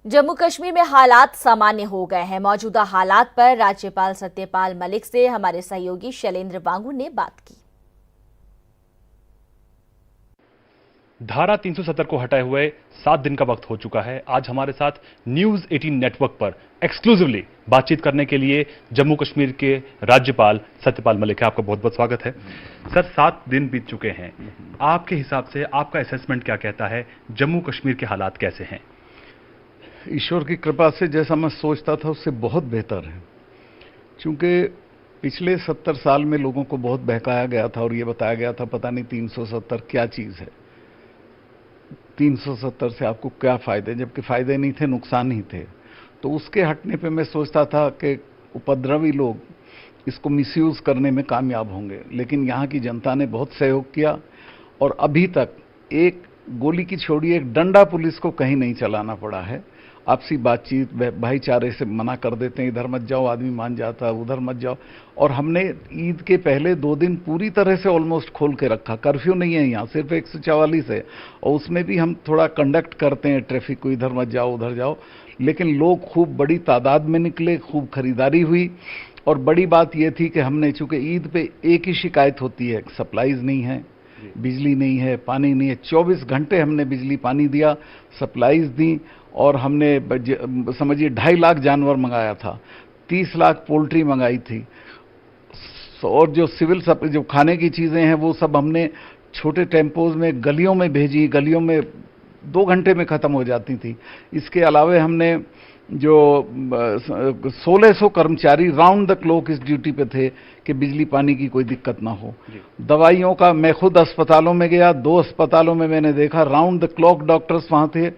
जम्मू कश्मीर में हालात सामान्य हो गए हैं। मौजूदा हालात पर राज्यपाल सत्यपाल मलिक से हमारे सहयोगी शैलेंद्र वांगू ने बात की। धारा 370 को हटाए हुए 7 दिन का वक्त हो चुका है। आज हमारे साथ न्यूज 18 नेटवर्क पर एक्सक्लूसिवली बातचीत करने के लिए जम्मू कश्मीर के राज्यपाल सत्यपाल मलिक है। आपका बहुत बहुत स्वागत है। सर, 7 दिन बीत चुके हैं, आपके हिसाब से आपका असेसमेंट क्या कहता है? जम्मू कश्मीर के हालात कैसे हैं? ईश्वर की कृपा से जैसा मैं सोचता था उससे बहुत बेहतर है, क्योंकि पिछले 70 साल में लोगों को बहुत बहकाया गया था और ये बताया गया था पता नहीं 370 क्या चीज है, 370 से आपको क्या फायदे, जबकि फायदे नहीं थे, नुकसान ही थे। तो उसके हटने पे मैं सोचता था कि उपद्रवी लोग इसको मिसयूज करने में कामयाब होंगे, लेकिन यहाँ की जनता ने बहुत सहयोग किया और अभी तक एक गोली की छोड़िए, एक डंडा पुलिस को कहीं नहीं चलाना पड़ा है। आपसी बातचीत, भाईचारे से मना कर देते हैं, इधर मत जाओ, आदमी मान जाता है, उधर मत जाओ। और हमने ईद के पहले 2 दिन पूरी तरह से ऑलमोस्ट खोल के रखा। कर्फ्यू नहीं है यहाँ, सिर्फ 144 है और उसमें भी हम थोड़ा कंडक्ट करते हैं ट्रैफिक को, इधर मत जाओ उधर जाओ। लेकिन लोग खूब बड़ी तादाद में निकले, खूब खरीदारी हुई। और बड़ी बात यह थी कि हमने, चूंकि ईद पे एक ही शिकायत होती है, सप्लाईज नहीं है, बिजली नहीं है, पानी नहीं है। 24 घंटे हमने बिजली पानी दिया, सप्लाईज दी और हमने समझिए 2.5 लाख जानवर मंगाया था, 30 लाख पोल्ट्री मंगाई थी। और जो सिविल जो खाने की चीजें हैं वो सब हमने छोटे टेम्पोज में गलियों में भेजी, गलियों में 2 घंटे में खत्म हो जाती थी। इसके अलावा हमने जो 1600 कर्मचारी राउंड द क्लॉक इस ड्यूटी पे थे कि बिजली पानी की कोई दिक्कत ना हो। दवाइयों का, मैं खुद अस्पतालों में गया, 2 अस्पतालों में मैंने देखा राउंड द क्लॉक डॉक्टर्स वहां थे।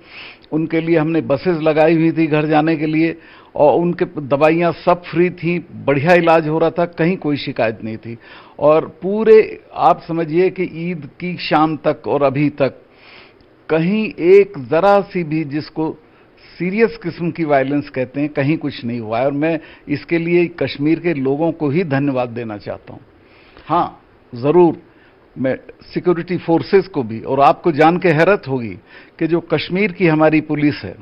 उनके लिए हमने बसेस लगाई हुई थी घर जाने के लिए और उनके दवाइयां सब फ्री थी, बढ़िया इलाज हो रहा था, कहीं कोई शिकायत नहीं थी। और पूरे आप समझिए कि ईद की शाम तक और अभी तक कहीं एक जरा सी भी, जिसको सीरियस किस्म की वायलेंस कहते हैं, कहीं कुछ नहीं हुआ है। और मैं इसके लिए कश्मीर के लोगों को ही धन्यवाद देना चाहता हूं। हाँ, जरूर मैं सिक्योरिटी फोर्सेस को भी, और आपको जान के हैरत होगी कि जो कश्मीर की हमारी पुलिस है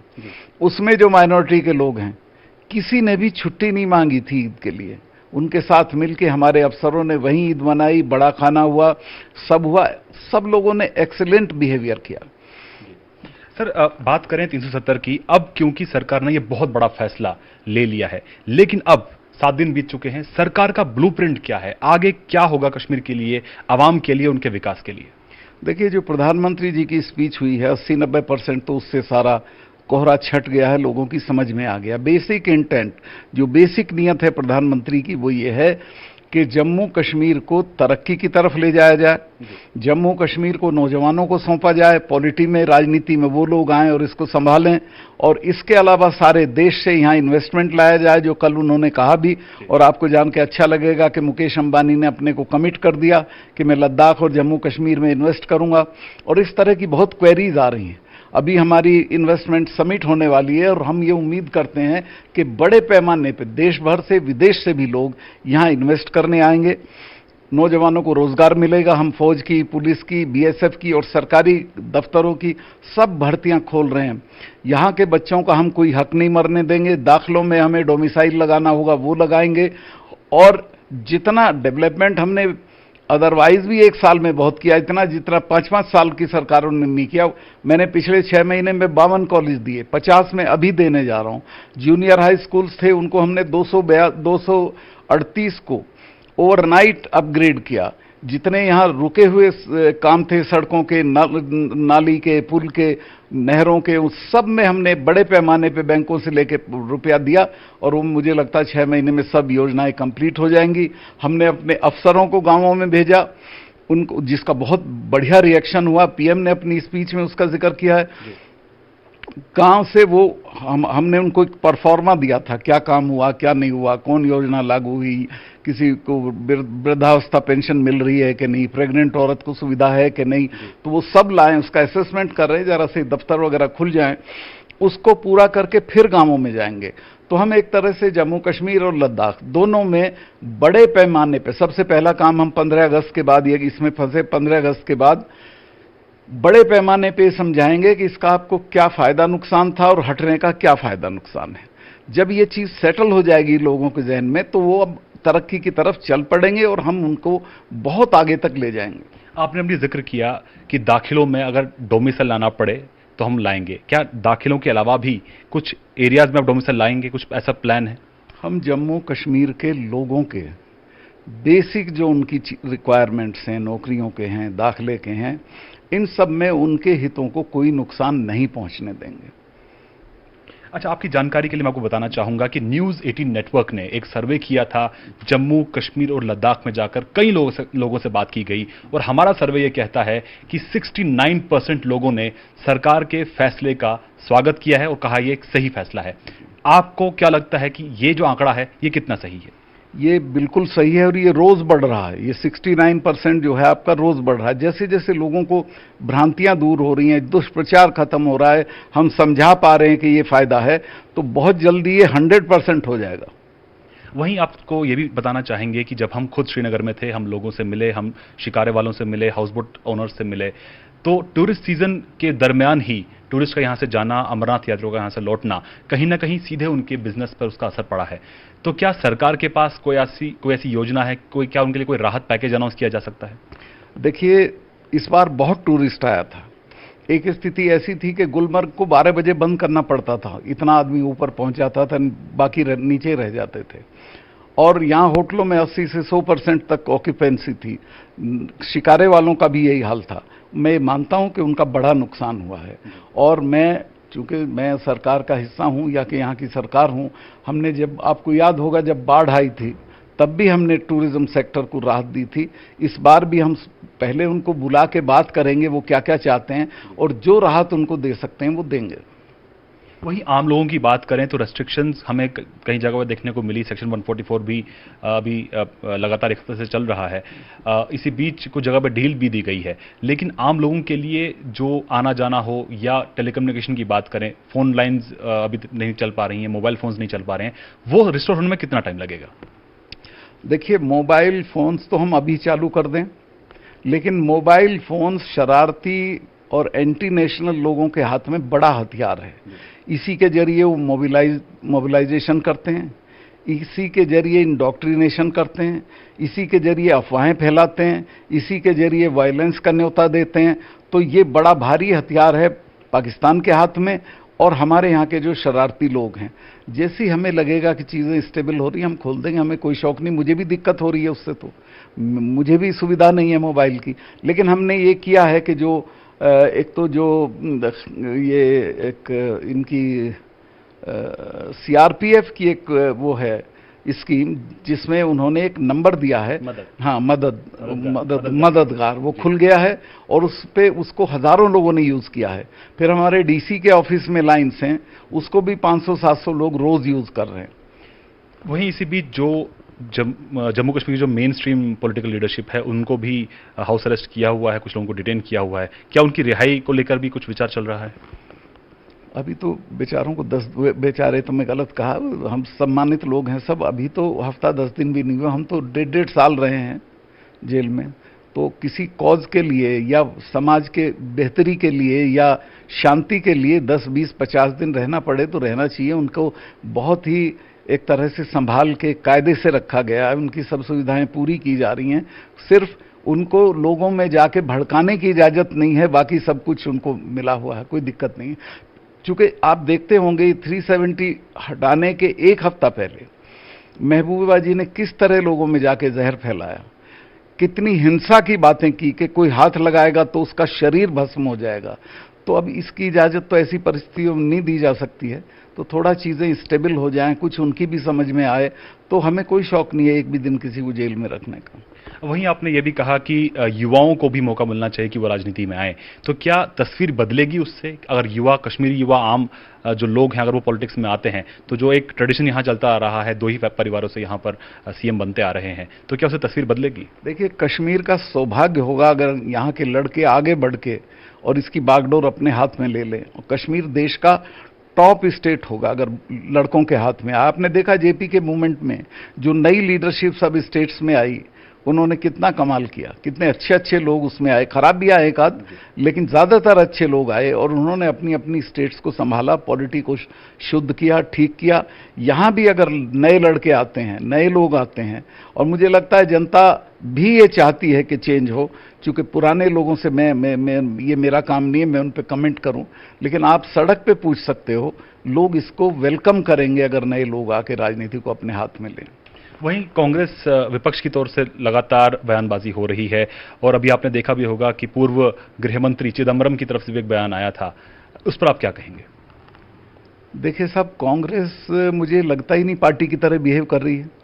उसमें जो माइनॉरिटी के लोग हैं, किसी ने भी छुट्टी नहीं मांगी थी ईद के लिए। उनके साथ मिलके हमारे अफसरों ने वहीं ईद मनाई, बड़ा खाना हुआ, सब हुआ, सब लोगों ने एक्सीलेंट बिहेवियर किया। सर, बात करें 370 की, अब क्योंकि सरकार ने यह बहुत बड़ा फैसला ले लिया है, लेकिन अब 7 दिन बीत चुके हैं, सरकार का ब्लूप्रिंट क्या है? आगे क्या होगा कश्मीर के लिए, आवाम के लिए, उनके विकास के लिए? देखिए, जो प्रधानमंत्री जी की स्पीच हुई है 80-90% तो उससे सारा कोहरा छट गया है, लोगों की समझ में आ गया। बेसिक इंटेंट, जो बेसिक नियत है प्रधानमंत्री की, वो ये है कि जम्मू कश्मीर को तरक्की की तरफ ले जाया जाए, जम्मू कश्मीर को नौजवानों को सौंपा जाए, पॉलिटी में, राजनीति में वो लोग आएं और इसको संभालें। और इसके अलावा सारे देश से यहाँ इन्वेस्टमेंट लाया जाए, जो कल उन्होंने कहा भी। और आपको जान के अच्छा लगेगा कि मुकेश अंबानी ने अपने को कमिट कर दिया कि मैं लद्दाख और जम्मू कश्मीर में इन्वेस्ट करूंगा। और इस तरह की बहुत क्वेरीज आ रही हैं। अभी हमारी इन्वेस्टमेंट समिट होने वाली है और हम ये उम्मीद करते हैं कि बड़े पैमाने पर देश भर से, विदेश से भी लोग यहाँ इन्वेस्ट करने आएंगे। नौजवानों को रोजगार मिलेगा। हम फौज की, पुलिस की, बीएसएफ की और सरकारी दफ्तरों की सब भर्तियां खोल रहे हैं। यहाँ के बच्चों का हम कोई हक नहीं मरने देंगे। दाखिलों में हमें डोमिसाइल लगाना होगा, वो लगाएंगे। और जितना डेवलपमेंट हमने अदरवाइज भी 1 साल में बहुत किया, इतना जितना 5-5 साल की सरकारों ने नहीं किया। मैंने पिछले 6 महीने में 52 कॉलेज दिए, 50 में अभी देने जा रहा हूं। जूनियर हाई स्कूल्स थे, उनको हमने 238 को ओवरनाइट अपग्रेड किया। जितने यहाँ रुके हुए काम थे, सड़कों के, नाली के, पुल के, नहरों के, उस सब में हमने बड़े पैमाने पे बैंकों से लेके रुपया दिया और वो मुझे लगता है 6 महीने में सब योजनाएं कंप्लीट हो जाएंगी। हमने अपने अफसरों को गांवों में भेजा, उनको, जिसका बहुत बढ़िया रिएक्शन हुआ। पीएम ने अपनी स्पीच में उसका जिक्र किया है। गांव से वो हमने उनको एक परफॉर्मा दिया था, क्या काम हुआ, क्या नहीं हुआ, कौन योजना लागू हुई, किसी को वृद्धावस्था पेंशन मिल रही है कि नहीं, प्रेग्नेंट औरत को सुविधा है कि नहीं, तो वो सब लाएं, उसका असेसमेंट कर रहे हैं। जरा से दफ्तर वगैरह खुल जाएं, उसको पूरा करके फिर गांवों में जाएंगे। तो हम एक तरह से जम्मू कश्मीर और लद्दाख दोनों में बड़े पैमाने पे, सबसे पहला काम हम 15 अगस्त के बाद, ये इसमें फंसे 15 अगस्त के बाद बड़े पैमाने पे समझाएंगे कि इसका आपको क्या फायदा नुकसान था और हटने का क्या फायदा नुकसान है। जब ये चीज सेटल हो जाएगी लोगों के जहन में, तो वो अब तरक्की की तरफ चल पड़ेंगे और हम उनको बहुत आगे तक ले जाएंगे। आपने अपनी जिक्र किया कि दाखिलों में अगर डोमिसाइल लाना पड़े तो हम लाएंगे। क्या दाखिलों के अलावा भी कुछ एरियाज में आप डोमिसाइल लाएंगे? कुछ ऐसा प्लान है? हम जम्मू कश्मीर के लोगों के बेसिक जो उनकी रिक्वायरमेंट्स हैं, नौकरियों के हैं, दाखिले के हैं, इन सब में उनके हितों को कोई नुकसान नहीं पहुंचने देंगे। अच्छा, आपकी जानकारी के लिए मैं आपको बताना चाहूंगा कि न्यूज़ 18 नेटवर्क ने एक सर्वे किया था। जम्मू कश्मीर और लद्दाख में जाकर कई लोगों से बात की गई और हमारा सर्वे ये कहता है कि 69% लोगों ने सरकार के फैसले का स्वागत किया है और कहा यह एक सही फैसला है। आपको क्या लगता है कि ये जो आंकड़ा है ये कितना सही है? ये बिल्कुल सही है और ये रोज बढ़ रहा है। ये 69% जो है आपका रोज बढ़ रहा है। जैसे जैसे लोगों को भ्रांतियां दूर हो रही हैं, दुष्प्रचार खत्म हो रहा है, हम समझा पा रहे हैं कि ये फायदा है, तो बहुत जल्दी ये 100% हो जाएगा। वहीं आपको ये भी बताना चाहेंगे कि जब हम खुद श्रीनगर में थे, हम लोगों से मिले, हम शिकारे वालों से मिले, हाउस बोट ओनर्स से मिले, तो टूरिस्ट सीजन के दरमियान ही टूरिस्ट का यहां से जाना, अमरनाथ यात्रियों का यहां से लौटना, कहीं ना कहीं सीधे उनके बिजनेस पर उसका असर पड़ा है। तो क्या सरकार के पास कोई ऐसी योजना है, क्या उनके लिए कोई राहत पैकेज अनाउंस किया जा सकता है? देखिए, इस बार बहुत टूरिस्ट आया था। एक स्थिति ऐसी थी कि गुलमर्ग को 12 बजे बंद करना पड़ता था, इतना आदमी ऊपर पहुंच जाता था, बाकी नीचे रह जाते थे। और यहाँ होटलों में 80 से 100% तक ऑक्यूपेंसी थी। शिकारे वालों का भी यही हाल था। मैं मानता हूं कि उनका बड़ा नुकसान हुआ है और चूंकि मैं सरकार का हिस्सा हूं या कि यहाँ की सरकार हूं, हमने जब, आपको याद होगा जब बाढ़ आई थी तब भी हमने टूरिज्म सेक्टर को राहत दी थी। इस बार भी हम पहले उनको बुला के बात करेंगे वो क्या क्या चाहते हैं और जो राहत उनको दे सकते हैं वो देंगे। वहीं आम लोगों की बात करें तो रेस्ट्रिक्शंस हमें कई जगह पर देखने को मिली। सेक्शन 144 भी अभी लगातार एक तरह से चल रहा है। इसी बीच कुछ जगह पर ढील भी दी गई है, लेकिन आम लोगों के लिए जो आना जाना हो या टेलीकम्युनिकेशन की बात करें, फोन लाइंस अभी नहीं चल पा रही हैं, मोबाइल फोन्स नहीं चल पा रहे हैं, वो रिस्टोर होने में कितना टाइम लगेगा? देखिए, मोबाइल फोन्स तो हम अभी चालू कर दें, लेकिन मोबाइल फोन्स शरारती और एंटी नेशनल लोगों के हाथ में बड़ा हथियार है। इसी के जरिए वो मोबिलाइजेशन करते हैं, इसी के जरिए इंडोक्ट्रिनेशन करते हैं, इसी के जरिए अफवाहें फैलाते हैं, इसी के जरिए वायलेंस का न्योता देते हैं। तो ये बड़ा भारी हथियार है पाकिस्तान के हाथ में और हमारे यहाँ के जो शरारती लोग हैं। जैसी हमें लगेगा कि चीज़ें स्टेबल हो रही हैं, हम खोल देंगे, हमें कोई शौक नहीं। मुझे भी दिक्कत हो रही है उससे, तो मुझे भी सुविधा नहीं है मोबाइल की। लेकिन हमने ये किया है कि जो एक तो जो ये एक इनकी सीआरपीएफ की एक वो है स्कीम, जिसमें उन्होंने एक नंबर दिया है, हाँ, मददगार, वो खुल गया है और उस पे उसको हजारों लोगों ने यूज किया है। फिर हमारे डीसी के ऑफिस में लाइन्स हैं, उसको भी 500-700 लोग रोज यूज कर रहे हैं। वहीं इसी बीच जो जम्मू कश्मीर की जो मेन स्ट्रीम पॉलिटिकल लीडरशिप है, उनको भी हाउस अरेस्ट किया हुआ है, कुछ लोगों को डिटेन किया हुआ है। क्या उनकी रिहाई को लेकर भी कुछ विचार चल रहा है? अभी तो बेचारों को 10 बेचारे तो मैं गलत कहा, हम सम्मानित लोग हैं सब। अभी तो हफ्ता 10 दिन भी नहीं हुआ, हम तो 1.5 साल रहे हैं जेल में। तो किसी कॉज के लिए या समाज के बेहतरी के लिए या शांति के लिए 10, 20, 50 दिन रहना पड़े तो रहना चाहिए। उनको बहुत ही एक तरह से संभाल के कायदे से रखा गया है, उनकी सब सुविधाएं पूरी की जा रही हैं। सिर्फ उनको लोगों में जाके भड़काने की इजाजत नहीं है, बाकी सब कुछ उनको मिला हुआ है, कोई दिक्कत नहीं है। चूंकि आप देखते होंगे 370 हटाने के एक हफ्ता पहले महबूबा जी ने किस तरह लोगों में जाके जहर फैलाया, कितनी हिंसा की बातें की कि कोई हाथ लगाएगा तो उसका शरीर भस्म हो जाएगा। तो अब इसकी इजाजत तो ऐसी परिस्थितियों में नहीं दी जा सकती है। तो थोड़ा चीजें स्टेबल हो जाएं, कुछ उनकी भी समझ में आए, तो हमें कोई शौक नहीं है एक भी दिन किसी को जेल में रखने का। वहीं आपने ये भी कहा कि युवाओं को भी मौका मिलना चाहिए कि वो राजनीति में आए, तो क्या तस्वीर बदलेगी उससे? अगर युवा, कश्मीरी युवा, आम जो लोग हैं, अगर वो पॉलिटिक्स में आते हैं, तो जो एक ट्रेडिशन यहाँ चलता आ रहा है, 2 ही परिवारों से यहाँ पर सीएम बनते आ रहे हैं, तो क्या उससे तस्वीर बदलेगी? देखिए, कश्मीर का सौभाग्य होगा अगर यहाँ के लड़के आगे बढ़ के और इसकी बागडोर अपने हाथ में ले लें। और कश्मीर देश का टॉप स्टेट होगा अगर लड़कों के हाथ में। आपने देखा जेपी के मूवमेंट में जो नई लीडरशिप सब स्टेट्स में आई, उन्होंने कितना कमाल किया, कितने अच्छे अच्छे लोग उसमें आए, खराब भी आए एक आध, लेकिन ज्यादातर अच्छे लोग आए और उन्होंने अपनी अपनी स्टेट्स को संभाला, पॉलिटी को शुद्ध किया, ठीक किया। यहां भी अगर नए लड़के आते हैं, नए लोग आते हैं, और मुझे लगता है जनता भी ये चाहती है कि चेंज हो, क्योंकि पुराने लोगों से मैं ये मेरा काम नहीं है मैं उन पे कमेंट करूं, लेकिन आप सड़क पे पूछ सकते हो, लोग इसको वेलकम करेंगे अगर नए लोग आके राजनीति को अपने हाथ में लें। वहीं कांग्रेस विपक्ष की तौर से लगातार बयानबाजी हो रही है और अभी आपने देखा भी होगा कि पूर्व गृह मंत्री चिदम्बरम की तरफ से भी एक बयान आया था, उस पर आप क्या कहेंगे? देखिए साहब, कांग्रेस मुझे लगता ही नहीं पार्टी की तरह बिहेव कर रही है।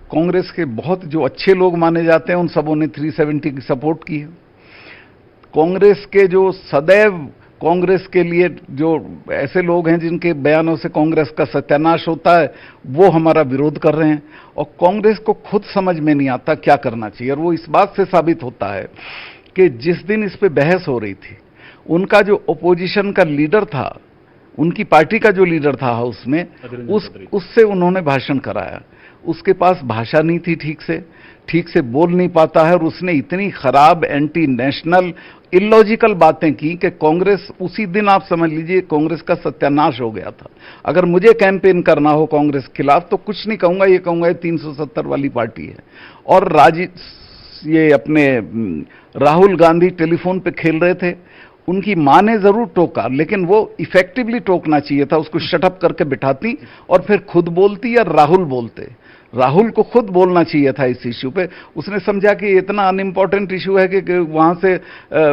कांग्रेस के बहुत जो अच्छे लोग माने जाते हैं उन सबों ने 370 की सपोर्ट की है। कांग्रेस के जो सदैव कांग्रेस के लिए जो ऐसे लोग हैं जिनके बयानों से कांग्रेस का सत्यानाश होता है, वो हमारा विरोध कर रहे हैं। और कांग्रेस को खुद समझ में नहीं आता क्या करना चाहिए, और वो इस बात से साबित होता है कि जिस दिन इस पे बहस हो रही थी, उनका जो ओपोजिशन का लीडर था, उनकी पार्टी का जो लीडर था हाउस में, उससे उन्होंने भाषण कराया। उसके पास भाषा नहीं थी, ठीक से बोल नहीं पाता है, और उसने इतनी खराब एंटी नेशनल इलॉजिकल बातें की कि कांग्रेस उसी दिन, आप समझ लीजिए, कांग्रेस का सत्यानाश हो गया था। अगर मुझे कैंपेन करना हो कांग्रेस के खिलाफ तो कुछ नहीं कहूंगा, ये कहूंगा ये 370 वाली पार्टी है। और ये अपने राहुल गांधी टेलीफोन पे खेल रहे थे, उनकी मां ने जरूर टोका, लेकिन वो इफेक्टिवली टोकना चाहिए था, उसको शटअप करके बिठाती और फिर खुद बोलती या राहुल बोलते। राहुल को खुद बोलना चाहिए था इस इश्यू पे। उसने समझा कि इतना अनइम्पॉर्टेंट इश्यू है कि वहां से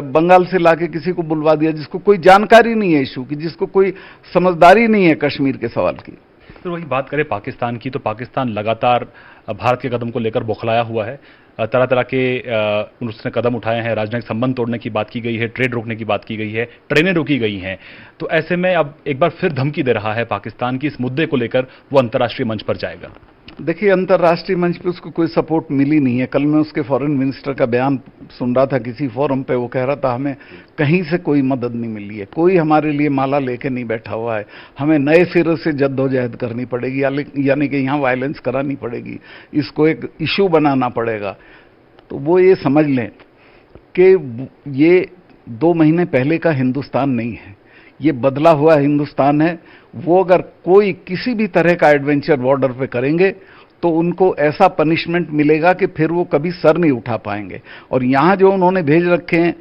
बंगाल से लाके किसी को बुलवा दिया जिसको कोई जानकारी नहीं है इश्यू की, जिसको कोई समझदारी नहीं है कश्मीर के सवाल की। तो वही बात करें पाकिस्तान की, तो पाकिस्तान लगातार भारत के कदम को लेकर बौखलाया हुआ है। तरह तरह के उसने कदम उठाए हैं, राजनयिक संबंध तोड़ने की बात की गई है, ट्रेड रोकने की बात की गई है, ट्रेनें रोकी गई हैं। तो ऐसे में अब एक बार फिर धमकी दे रहा है पाकिस्तान की इस मुद्दे को लेकर वो अंतर्राष्ट्रीय मंच पर जाएगा। देखिए, अंतर्राष्ट्रीय मंच पे उसको कोई सपोर्ट मिली नहीं है। कल मैं उसके फॉरेन मिनिस्टर का बयान सुन रहा था किसी फोरम पे, वो कह रहा था हमें कहीं से कोई मदद नहीं मिली है, कोई हमारे लिए माला लेके नहीं बैठा हुआ है, हमें नए सिरे से जद्दोजहद करनी पड़ेगी, यानी कि यहाँ वायलेंस करानी पड़ेगी, इसको एक इशू बनाना पड़ेगा। तो वो ये समझ लें कि ये 2 महीने पहले का हिंदुस्तान नहीं है, ये बदला हुआ हिंदुस्तान है। वो अगर कोई किसी भी तरह का एडवेंचर बॉर्डर पे करेंगे तो उनको ऐसा पनिशमेंट मिलेगा कि फिर वो कभी सर नहीं उठा पाएंगे। और यहां जो उन्होंने भेज रखे हैं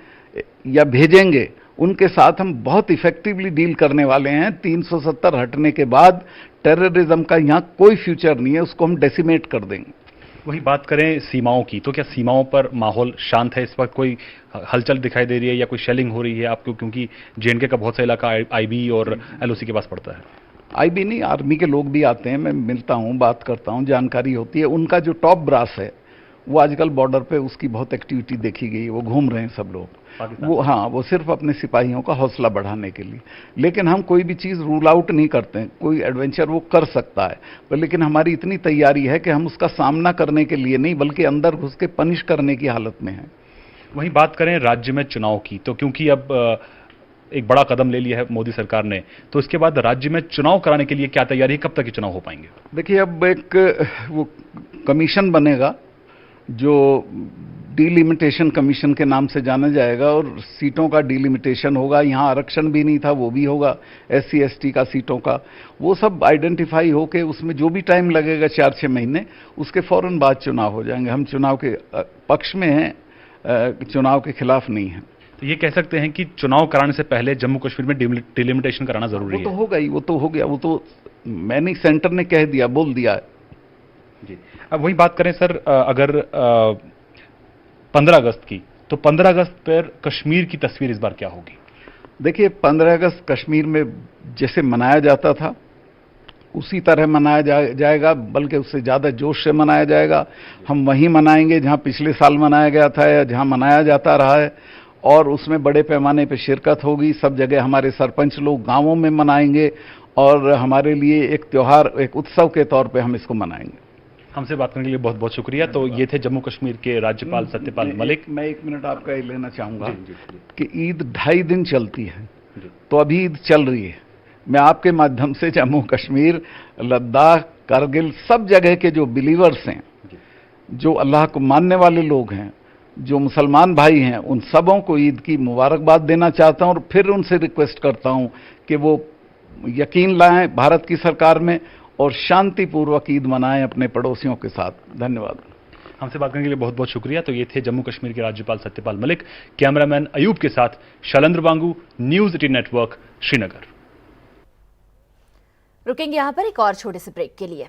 या भेजेंगे, उनके साथ हम बहुत इफेक्टिवली डील करने वाले हैं। 370 हटने के बाद टेररिज्म का यहां कोई फ्यूचर नहीं है, उसको हम डेसिमेट कर देंगे। वही बात करें सीमाओं की, तो क्या सीमाओं पर माहौल शांत है? इस वक्त कोई हलचल दिखाई दे रही है या कोई शेलिंग हो रही है आपको? क्योंकि जेएनके का बहुत सा इलाका आईबी और एलओसी के पास पड़ता है। आईबी नहीं, आर्मी के लोग भी आते हैं, मैं मिलता हूं, बात करता हूं, जानकारी होती है। उनका जो टॉप ब्रास है वो आजकल बॉर्डर पे उसकी बहुत एक्टिविटी देखी गई है, वो घूम रहे हैं सब लोग। वो हाँ, वो सिर्फ अपने सिपाहियों का हौसला बढ़ाने के लिए। लेकिन हम कोई भी चीज रूल आउट नहीं करते हैं, कोई एडवेंचर वो कर सकता है, पर लेकिन हमारी इतनी तैयारी है कि हम उसका सामना करने के लिए नहीं, बल्कि अंदर घुस के पनिश करने की हालत में है। वहीं बात करें राज्य में चुनाव की, तो क्योंकि अब एक बड़ा कदम ले लिया है मोदी सरकार ने, तो इसके बाद राज्य में चुनाव कराने के लिए क्या तैयारी है? कब तक ये चुनाव हो पाएंगे? देखिए, अब एक वो कमीशन बनेगा जो डिलिमिटेशन कमीशन के नाम से जाना जाएगा, और सीटों का डिलिमिटेशन होगा। यहाँ आरक्षण भी नहीं था, वो भी होगा, SC ST का सीटों का। वो सब आइडेंटिफाई होके उसमें जो भी टाइम लगेगा 4-6 महीने, उसके फौरन बाद चुनाव हो जाएंगे। हम चुनाव के पक्ष में हैं, चुनाव के खिलाफ नहीं है। तो ये कह सकते हैं कि चुनाव कराने से पहले जम्मू कश्मीर में डिलिमिटेशन कराना जरूरी है। वो तो होगा ही, वो तो हो गया, वो तो मैंने सेंटर ने कह दिया, बोल दिया है जी। अब वही बात करें सर, अगर 15 अगस्त की, तो 15 अगस्त पर कश्मीर की तस्वीर इस बार क्या होगी? देखिए, 15 अगस्त कश्मीर में जैसे मनाया जाता था उसी तरह मनाया जाएगा, बल्कि उससे ज्यादा जोश से मनाया जाएगा। हम वहीं मनाएंगे जहां पिछले साल मनाया गया था या जहां मनाया जाता रहा है, और उसमें बड़े पैमाने पर शिरकत होगी। सब जगह हमारे सरपंच लोग गांवों में मनाएंगे, और हमारे लिए एक त्योहार, एक उत्सव के तौर पे हम इसको मनाएंगे। हमसे बात करने के लिए बहुत बहुत शुक्रिया। तो ये थे जम्मू कश्मीर के राज्यपाल सत्यपाल मलिक। मैं 1 मिनट आपका ये लेना चाहूंगा कि ईद 2.5 दिन चलती है, तो अभी ईद चल रही है। मैं आपके माध्यम से जम्मू कश्मीर, लद्दाख, कारगिल, सब जगह के जो बिलीवर्स हैं, जो अल्लाह को मानने वाले लोग हैं, जो मुसलमान भाई हैं, उन सबों को ईद की मुबारकबाद देना चाहता हूं और फिर उनसे रिक्वेस्ट करता हूं कि वो यकीन लाएं भारत की सरकार में और शांतिपूर्वक ईद मनाएं अपने पड़ोसियों के साथ। धन्यवाद। हमसे बात करने के लिए बहुत बहुत शुक्रिया। तो ये थे जम्मू कश्मीर के राज्यपाल सत्यपाल मलिक। कैमरामैन अयूब के साथ शैलेंद्र वांगू, न्यूज 18 नेटवर्क, श्रीनगर। रुकेंगे यहाँ पर एक और छोटे से ब्रेक के लिए।